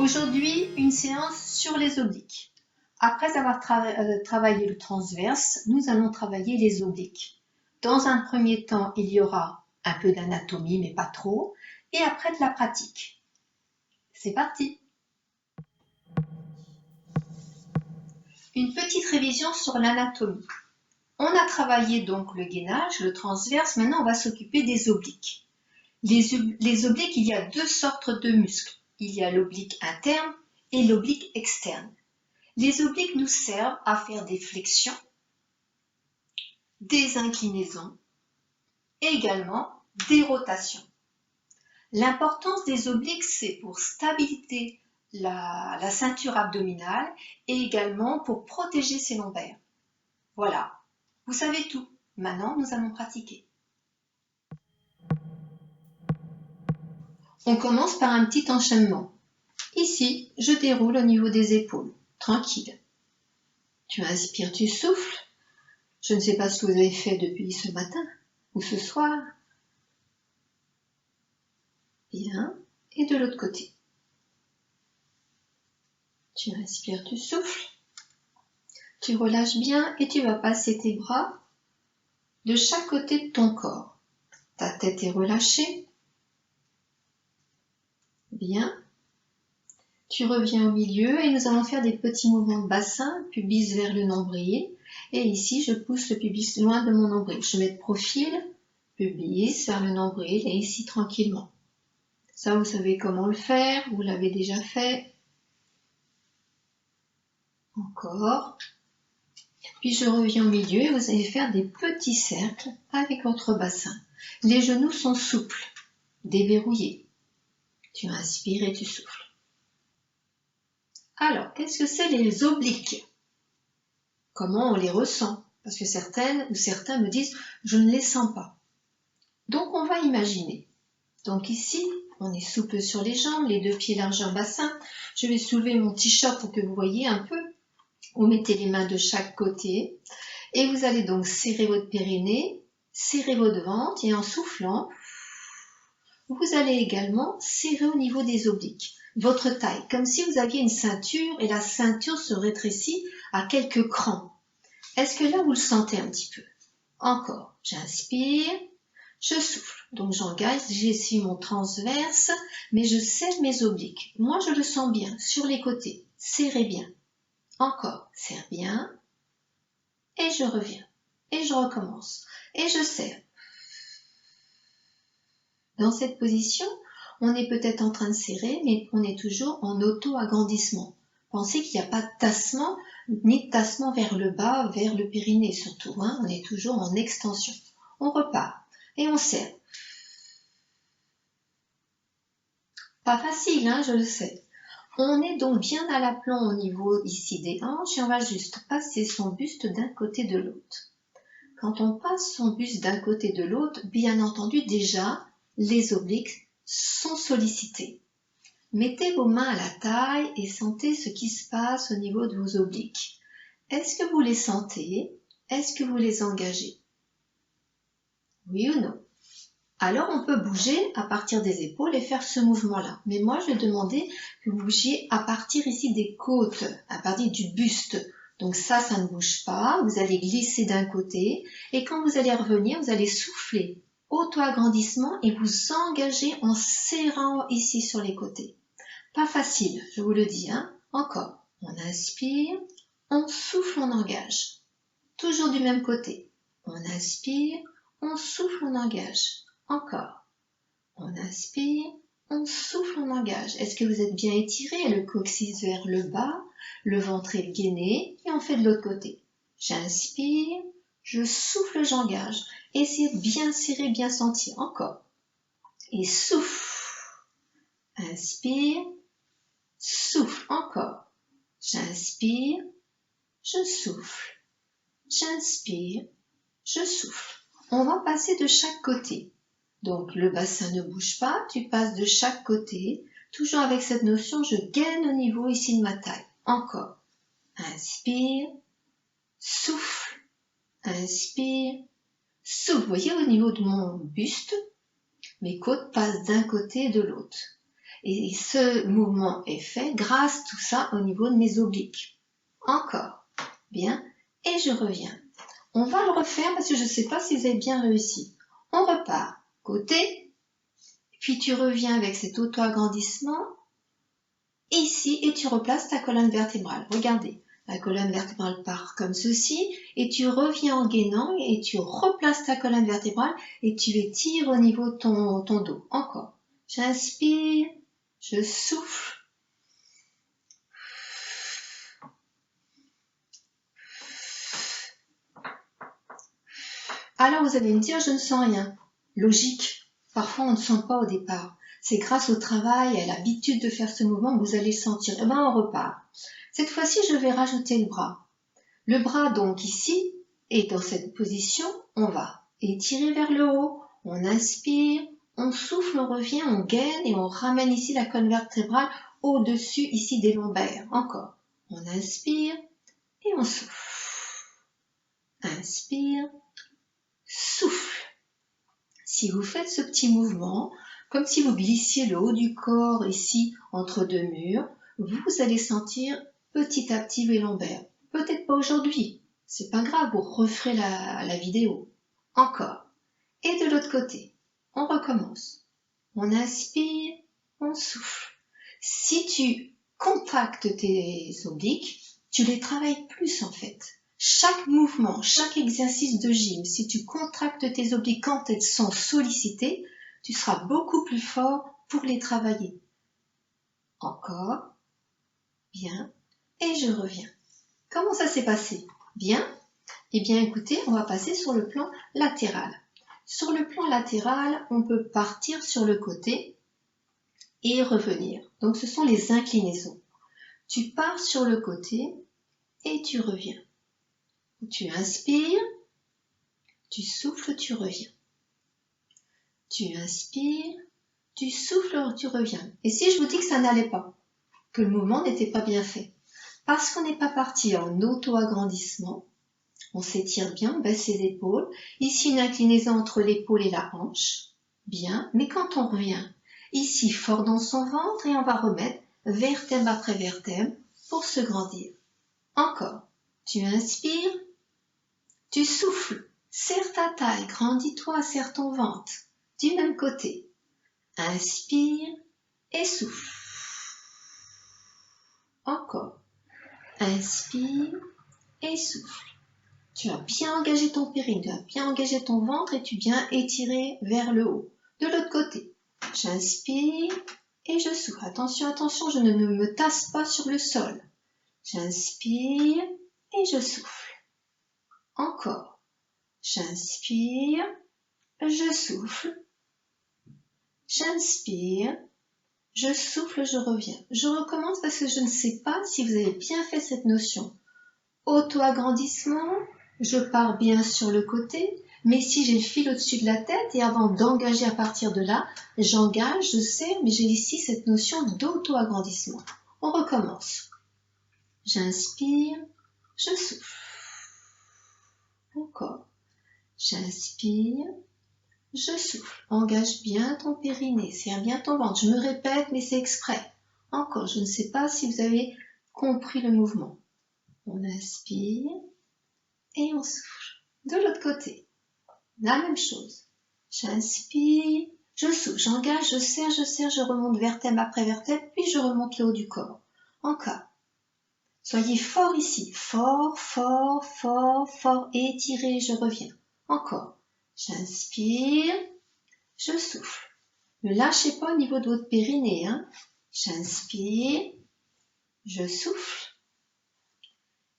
Aujourd'hui, une séance sur les obliques. Après avoir travaillé le transverse, nous allons travailler les obliques. Dans un premier temps, il y aura un peu d'anatomie, mais pas trop, et après de la pratique. C'est parti! Une petite révision sur l'anatomie. On a travaillé donc le gainage, le transverse, maintenant on va s'occuper des obliques. Les obliques, il y a deux sortes de muscles. Il y a l'oblique interne et l'oblique externe. Les obliques nous servent à faire des flexions, des inclinaisons et également des rotations. L'importance des obliques, c'est pour stabiliser la ceinture abdominale et également pour protéger ses lombaires. Voilà, vous savez tout. Maintenant, nous allons pratiquer. On commence par un petit enchaînement. Ici, je déroule au niveau des épaules, tranquille. Tu inspires, tu souffles. Je ne sais pas ce que vous avez fait depuis ce matin ou ce soir. Bien. Et de l'autre côté. Tu inspires, tu souffles. Tu relâches bien et tu vas passer tes bras de chaque côté de ton corps. Ta tête est relâchée. Bien. Tu reviens au milieu et nous allons faire des petits mouvements de bassin, pubis vers le nombril. Et ici, je pousse le pubis loin de mon nombril. Je mets de profil, pubis vers le nombril et ici tranquillement. Ça, vous savez comment le faire, vous l'avez déjà fait. Encore. Puis je reviens au milieu et vous allez faire des petits cercles avec votre bassin. Les genoux sont souples, déverrouillés. Tu inspires et tu souffles. Alors, qu'est-ce que c'est les obliques? Comment on les ressent? Parce que certaines ou certains me disent « je ne les sens pas ». Donc, on va imaginer. Donc ici, on est souple sur les jambes, les deux pieds largeur bassin. Je vais soulever mon t-shirt pour que vous voyez un peu. Vous mettez les mains de chaque côté et vous allez donc serrer votre périnée, serrer votre ventre et en soufflant, vous allez également serrer au niveau des obliques, votre taille, comme si vous aviez une ceinture et la ceinture se rétrécit à quelques crans. Est-ce que là vous le sentez un petit peu? Encore, j'inspire, je souffle, donc j'engage, j'essuie mon transverse, mais je serre mes obliques. Moi je le sens bien, sur les côtés, serrez bien. Encore, serre bien, et je reviens, et je recommence, et je serre. Dans cette position, on est peut-être en train de serrer, mais on est toujours en auto-agrandissement. Pensez qu'il n'y a pas de tassement, ni de tassement vers le bas, vers le périnée surtout. Hein, on est toujours en extension. On repart, et on serre. Pas facile, hein, je le sais. On est donc bien à l'aplomb au niveau ici des hanches et on va juste passer son buste d'un côté de l'autre. Quand on passe son buste d'un côté de l'autre, bien entendu déjà, les obliques sont sollicités. Mettez vos mains à la taille et sentez ce qui se passe au niveau de vos obliques. Est-ce que vous les sentez? Est-ce que vous les engagez? Oui ou non? Alors on peut bouger à partir des épaules et faire ce mouvement-là. Mais moi je vais demander que vous bougiez à partir ici des côtes, à partir du buste. Donc ça ne bouge pas. Vous allez glisser d'un côté et quand vous allez revenir, vous allez souffler. Auto-agrandissement et vous engagez en serrant ici sur les côtés. Pas facile, je vous le dis. Hein. Encore. On inspire, on souffle, on engage. Toujours du même côté. On inspire, on souffle, on engage. Encore. On inspire, on souffle, on engage. Est-ce que vous êtes bien étiré? Le coccyx vers le bas, le ventre est gainé et on fait de l'autre côté. J'inspire, je souffle, j'engage. Essayez de bien serrer, bien sentir. Encore. Et souffle. Inspire, souffle. Encore. J'inspire, je souffle. J'inspire, je souffle. On va passer de chaque côté. Donc le bassin ne bouge pas, tu passes de chaque côté, toujours avec cette notion, je gaine au niveau ici de ma taille. Encore. Inspire, souffle, inspire, souffle. Vous voyez au niveau de mon buste, mes côtes passent d'un côté et de l'autre. Et ce mouvement est fait grâce tout ça au niveau de mes obliques. Encore. Bien. Et je reviens. On va le refaire parce que je ne sais pas si vous avez bien réussi. On repart. Côté. Puis tu reviens avec cet auto-agrandissement. Ici. Et tu replaces ta colonne vertébrale. Regardez. La colonne vertébrale part comme ceci. Et tu reviens en gainant. Et tu replaces ta colonne vertébrale. Et tu étires au niveau de ton dos. Encore. J'inspire. Je souffle. Alors vous allez me dire, je ne sens rien. Logique. Parfois on ne sent pas au départ. C'est grâce au travail et à l'habitude de faire ce mouvement que vous allez sentir. Eh bien on repart. Cette fois-ci je vais rajouter le bras. Le bras donc ici et dans cette position, on va étirer vers le haut. On inspire, on souffle, on revient, on gaine et on ramène ici la colonne vertébrale au-dessus ici des lombaires. Encore. On inspire et on souffle. Inspire. Souffle. Si vous faites ce petit mouvement, comme si vous glissiez le haut du corps ici entre deux murs, vous allez sentir petit à petit les lombaires. Peut-être pas aujourd'hui, c'est pas grave, vous referez la vidéo. Encore. Et de l'autre côté, on recommence. On inspire, on souffle. Si tu contractes tes obliques, tu les travailles plus en fait. Chaque mouvement, chaque exercice de gym, si tu contractes tes obliques quand elles sont sollicitées, tu seras beaucoup plus fort pour les travailler. Encore. Bien. Et je reviens. Comment ça s'est passé? Bien. Eh bien, écoutez, on va passer sur le plan latéral. Sur le plan latéral, on peut partir sur le côté et revenir. Donc, ce sont les inclinaisons. Tu pars sur le côté et tu reviens. Tu inspires, tu souffles, tu reviens. Tu inspires, tu souffles, tu reviens. Et si je vous dis que ça n'allait pas, que le mouvement n'était pas bien fait, parce qu'on n'est pas parti en auto-agrandissement, on s'étire bien, on baisse les épaules. Ici, une inclinaison entre l'épaule et la hanche. Bien, mais quand on revient, ici, fort dans son ventre, et on va remettre vertèbre après vertèbre pour se grandir. Encore. Tu inspires, tu souffles, serre ta taille, grandis-toi, serre ton ventre. Du même côté. Inspire et souffle. Encore. Inspire et souffle. Tu as bien engagé ton périnée, tu as bien engagé ton ventre et tu viens étirer vers le haut. De l'autre côté. J'inspire et je souffle. Attention, attention, je ne me tasse pas sur le sol. J'inspire et je souffle. Encore. J'inspire, je souffle. J'inspire, je souffle, je reviens. Je recommence parce que je ne sais pas si vous avez bien fait cette notion. Auto-agrandissement, je pars bien sur le côté, mais si j'ai le fil au-dessus de la tête et avant d'engager à partir de là, j'engage, je serre, mais j'ai ici cette notion d'auto-agrandissement. On recommence. J'inspire, je souffle. Encore. J'inspire, je souffle. Engage bien ton périnée, serre bien ton ventre. Je me répète, mais c'est exprès. Encore, je ne sais pas si vous avez compris le mouvement. On inspire et on souffle. De l'autre côté, la même chose. J'inspire, je souffle, j'engage, je serre, je remonte vertèbre après vertèbre, puis je remonte le haut du corps. Encore. Soyez fort ici. Fort, fort, fort, fort. Étirez, je reviens. Encore. J'inspire, je souffle. Ne lâchez pas au niveau de votre périnée. Hein. J'inspire, je souffle.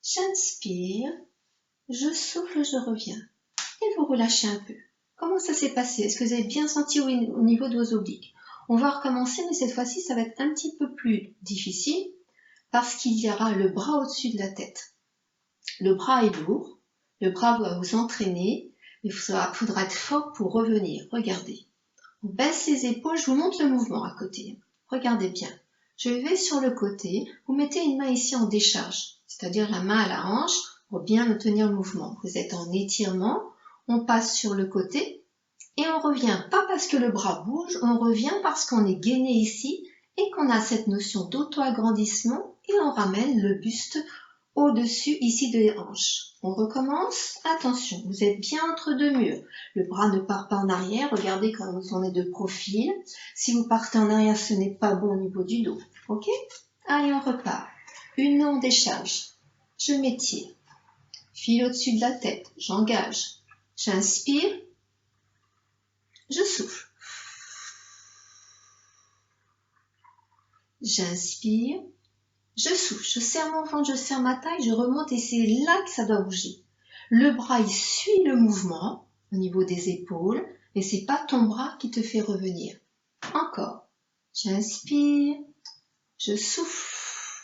J'inspire, je souffle, je reviens. Et vous relâchez un peu. Comment ça s'est passé? Est-ce que vous avez bien senti au niveau de vos obliques? On va recommencer, mais cette fois-ci, ça va être un petit peu plus difficile parce qu'il y aura le bras au-dessus de la tête. Le bras est lourd, le bras va vous entraîner, il faudra être fort pour revenir. Regardez. On baisse les épaules, je vous montre le mouvement à côté. Regardez bien. Je vais sur le côté, vous mettez une main ici en décharge, c'est-à-dire la main à la hanche pour bien obtenir le mouvement. Vous êtes en étirement, on passe sur le côté et on revient. Pas parce que le bras bouge, on revient parce qu'on est gainé ici et qu'on a cette notion d'auto-agrandissement et on ramène le buste au-dessus ici des hanches. On recommence. Attention, vous êtes bien entre deux murs. Le bras ne part pas en arrière. Regardez quand on est de profil. Si vous partez en arrière, ce n'est pas bon au niveau du dos. Ok? Allez, on repart. Une longue décharge. Je m'étire. Fil au-dessus de la tête. J'engage. J'inspire. Je souffle. J'inspire. Je souffle, je serre mon ventre, je serre ma taille, je remonte et c'est là que ça doit bouger. Le bras, il suit le mouvement au niveau des épaules et c'est pas ton bras qui te fait revenir. Encore. J'inspire, je souffle.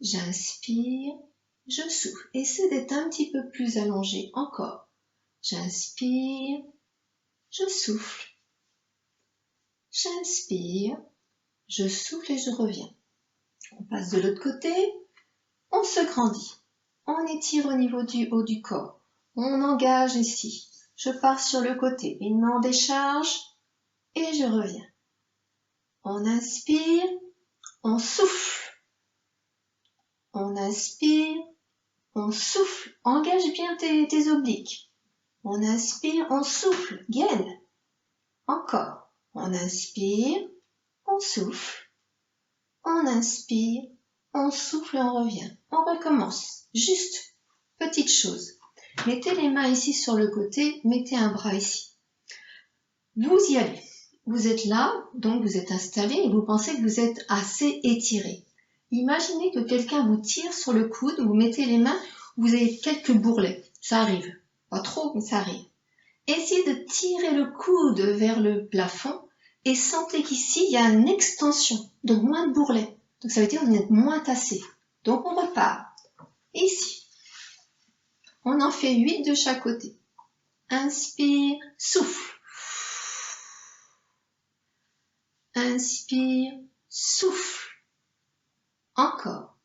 J'inspire, je souffle. Essaie d'être un petit peu plus allongé. Encore. J'inspire, je souffle. J'inspire, je souffle et je reviens. On passe de l'autre côté, on se grandit, on étire au niveau du haut du corps, on engage ici, je pars sur le côté, une main en décharge et je reviens. On inspire, on souffle, on inspire, on souffle, engage bien tes obliques. On inspire, on souffle, gaine. Encore, on inspire, on souffle. On inspire, on souffle et on revient. On recommence. Juste, petite chose. Mettez les mains ici sur le côté, mettez un bras ici. Vous y allez. Vous êtes là, donc vous êtes installé et vous pensez que vous êtes assez étiré. Imaginez que quelqu'un vous tire sur le coude, vous mettez les mains, vous avez quelques bourrelets. Ça arrive. Pas trop, mais ça arrive. Essayez de tirer le coude vers le plafond et sentez qu'ici, il y a une extension, donc moins de bourrelets. Donc ça veut dire que vous êtes moins tassé. Donc on repart. Ici, on en fait 8 de chaque côté. Inspire, souffle. Inspire, souffle. Encore.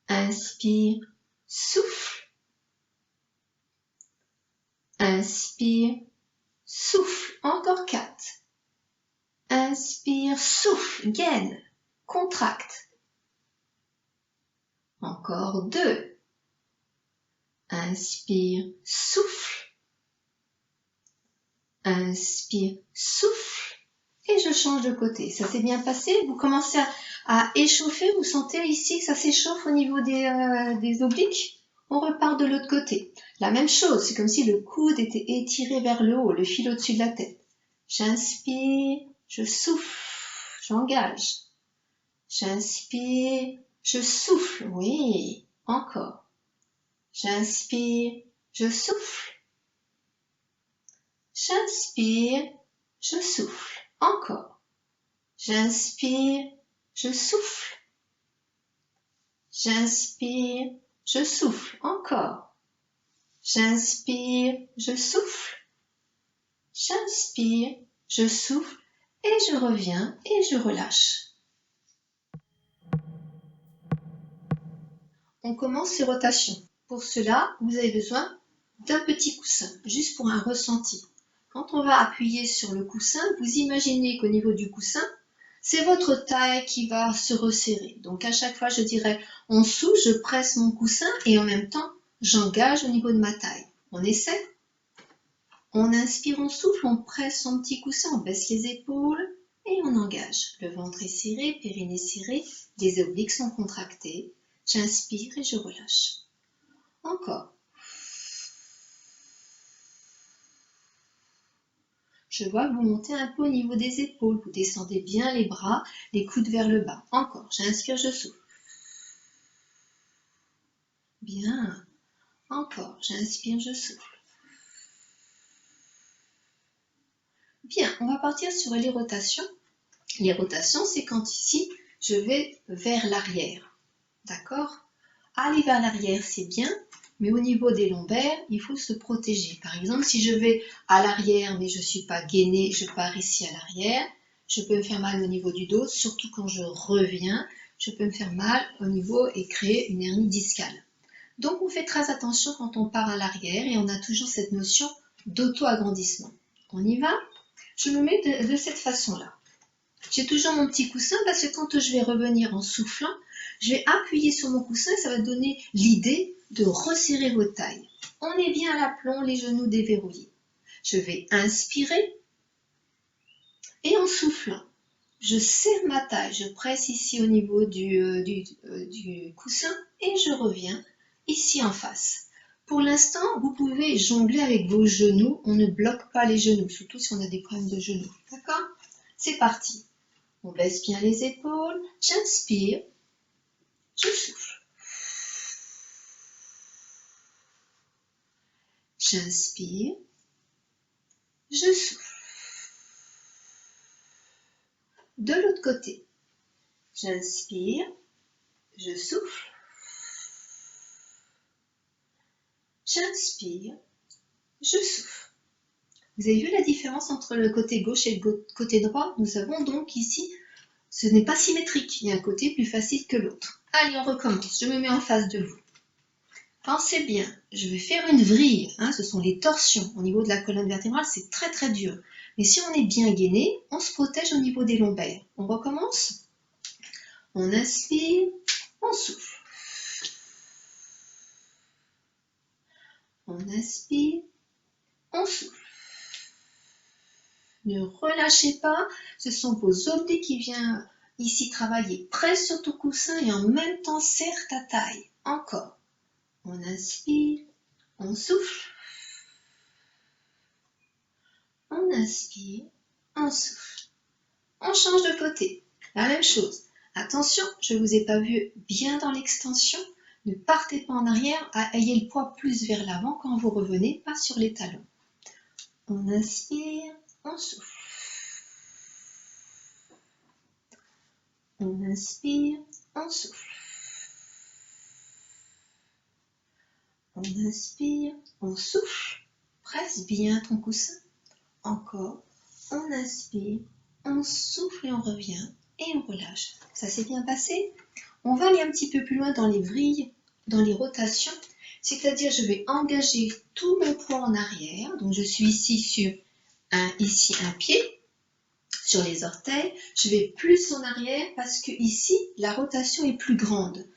Inspire, souffle. Inspire, souffle. Encore 4. Inspire, souffle, gaine, contracte. Encore 2. Inspire, souffle. Inspire, souffle. Et je change de côté. Ça s'est bien passé. Vous commencez à échauffer. Vous sentez ici que ça s'échauffe au niveau des obliques. On repart de l'autre côté. La même chose. C'est comme si le coude était étiré vers le haut, le fil au-dessus de la tête. J'inspire, je souffle, j'engage. J'inspire, je souffle. Oui, encore. J'inspire, je souffle. J'inspire, je souffle. Encore. J'inspire, je souffle. J'inspire, je souffle. Encore. J'inspire, je souffle. J'inspire, je souffle et je reviens et je relâche. On commence ces rotations. Pour cela, vous avez besoin d'un petit coussin, juste pour un ressenti. Quand on va appuyer sur le coussin, vous imaginez qu'au niveau du coussin, c'est votre taille qui va se resserrer. Donc à chaque fois, je dirais, on souffle, je presse mon coussin et en même temps, j'engage au niveau de ma taille. On essaie? On inspire, on souffle, on presse son petit coussin, on baisse les épaules et on engage. Le ventre est serré, périnée serré, les obliques sont contractés. J'inspire et je relâche. Encore. Je vois que vous montez un peu au niveau des épaules, vous descendez bien les bras, les coudes vers le bas. Encore, j'inspire, je souffle. Bien. Encore, j'inspire, je souffle. Bien, on va partir sur les rotations. Les rotations, c'est quand ici, je vais vers l'arrière. D'accord? Aller vers l'arrière, c'est bien, mais au niveau des lombaires, il faut se protéger. Par exemple, si je vais à l'arrière, mais je ne suis pas gainée, je pars ici à l'arrière, je peux me faire mal au niveau du dos, surtout quand je reviens, je peux me faire mal au niveau et créer une hernie discale. Donc, on fait très attention quand on part à l'arrière et on a toujours cette notion d'auto-agrandissement. On y va? Je me mets de cette façon-là. J'ai toujours mon petit coussin parce que quand je vais revenir en soufflant, je vais appuyer sur mon coussin et ça va donner l'idée de resserrer vos tailles. On est bien à l'aplomb, les genoux déverrouillés. Je vais inspirer et en soufflant, je serre ma taille, je presse ici au niveau du coussin et je reviens ici en face. Pour l'instant, vous pouvez jongler avec vos genoux, on ne bloque pas les genoux, surtout si on a des problèmes de genoux. D'accord? C'est parti. On baisse bien les épaules, j'inspire, je souffle. J'inspire, je souffle. De l'autre côté, j'inspire, je souffle. J'inspire, je souffle. Vous avez vu la différence entre le côté gauche et le côté droit? Nous avons donc ici, ce n'est pas symétrique, il y a un côté plus facile que l'autre. Allez, on recommence, je me mets en face de vous. Pensez bien, je vais faire une vrille, hein, ce sont les torsions au niveau de la colonne vertébrale, c'est très très dur. Mais si on est bien gainé, on se protège au niveau des lombaires. On recommence? On inspire, on souffle. On inspire, on souffle. Ne relâchez pas, ce sont vos obliques qui viennent ici travailler. Presse sur ton coussin et en même temps serre ta taille. Encore. On inspire, on souffle. On inspire, on souffle. On change de côté. La même chose. Attention, je ne vous ai pas vu bien dans l'extension. Ne partez pas en arrière, ayez le poids plus vers l'avant quand vous revenez, pas sur les talons. On inspire, on souffle. On inspire, on souffle. On inspire, on souffle. Presse bien ton coussin. Encore. On inspire, on souffle et on revient. Et on relâche. Ça s'est bien passé? On va aller un petit peu plus loin dans les vrilles, dans les rotations. C'est-à-dire, je vais engager tout mon poids en arrière. Donc, je suis ici sur un pied, sur les orteils. Je vais plus en arrière parce que ici, la rotation est plus grande.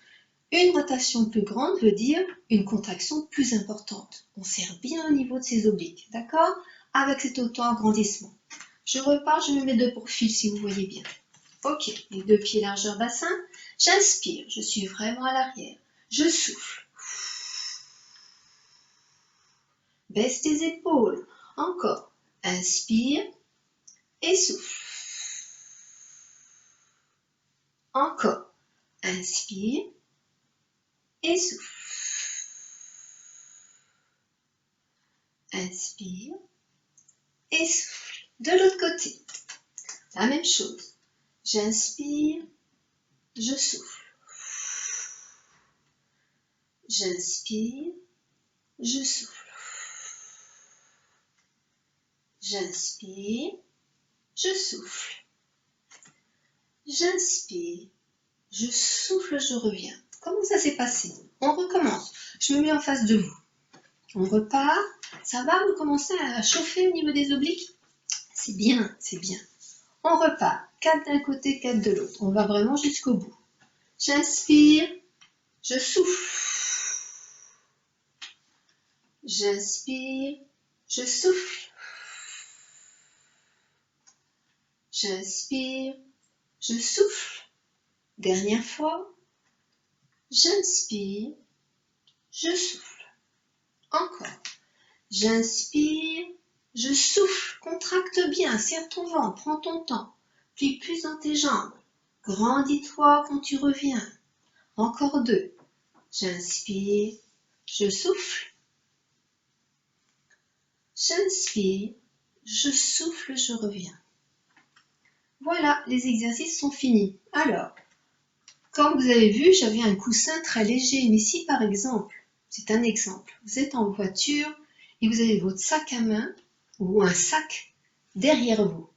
Une rotation plus grande veut dire une contraction plus importante. On serre bien au niveau de ses obliques, d'accord? Avec cet auto-agrandissement. Je repars, je me mets de profil si vous voyez bien. Ok, les deux pieds largeur bassin. J'inspire, je suis vraiment à l'arrière. Je souffle. Baisse tes épaules. Encore. Inspire et souffle. Encore. Inspire et souffle. Inspire et souffle. De l'autre côté, la même chose. J'inspire, je souffle. J'inspire, je souffle. J'inspire, je souffle. J'inspire, je souffle, je reviens. Comment ça s'est passé? On recommence. Je me mets en face de vous. On repart. Ça va, vous commencez à chauffer au niveau des obliques? C'est bien, c'est bien. On repart. 4 d'un côté, 4 de l'autre. On va vraiment jusqu'au bout. J'inspire, je souffle. J'inspire, je souffle. J'inspire, je souffle. Dernière fois. J'inspire, je souffle. Encore. J'inspire, je souffle. Contracte bien, serre ton ventre, prends ton temps. Plie plus dans tes jambes. Grandis-toi quand tu reviens. Encore 2. J'inspire, je souffle. J'inspire, je souffle, je reviens. Voilà, les exercices sont finis. Alors, comme vous avez vu, j'avais un coussin très léger. Mais si par exemple, c'est un exemple, vous êtes en voiture et vous avez votre sac à main ou un sac derrière vous.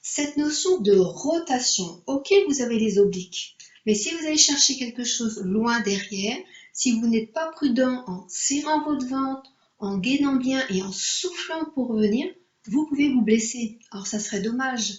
Cette notion de rotation, ok, vous avez les obliques. Mais si vous allez chercher quelque chose loin derrière, si vous n'êtes pas prudent en serrant votre ventre, en gainant bien et en soufflant pour revenir, vous pouvez vous blesser. Alors ça serait dommage.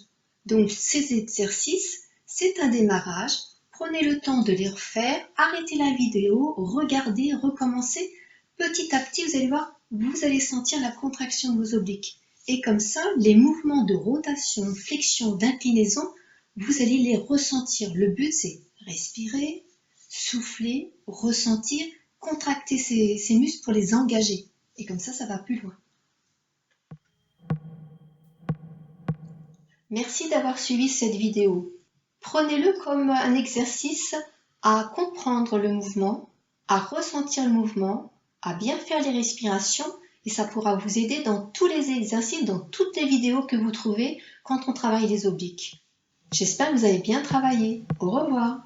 Donc ces exercices, c'est un démarrage. Prenez le temps de les refaire, arrêtez la vidéo, regardez, recommencez. Petit à petit, vous allez voir, vous allez sentir la contraction de vos obliques. Et comme ça, les mouvements de rotation, flexion, d'inclinaison, vous allez les ressentir. Le but, c'est respirer, souffler, ressentir, contracter ces muscles pour les engager. Et comme ça va plus loin. Merci d'avoir suivi cette vidéo. Prenez-le comme un exercice à comprendre le mouvement, à ressentir le mouvement, à bien faire les respirations et ça pourra vous aider dans tous les exercices, dans toutes les vidéos que vous trouvez quand on travaille les obliques. J'espère que vous avez bien travaillé. Au revoir.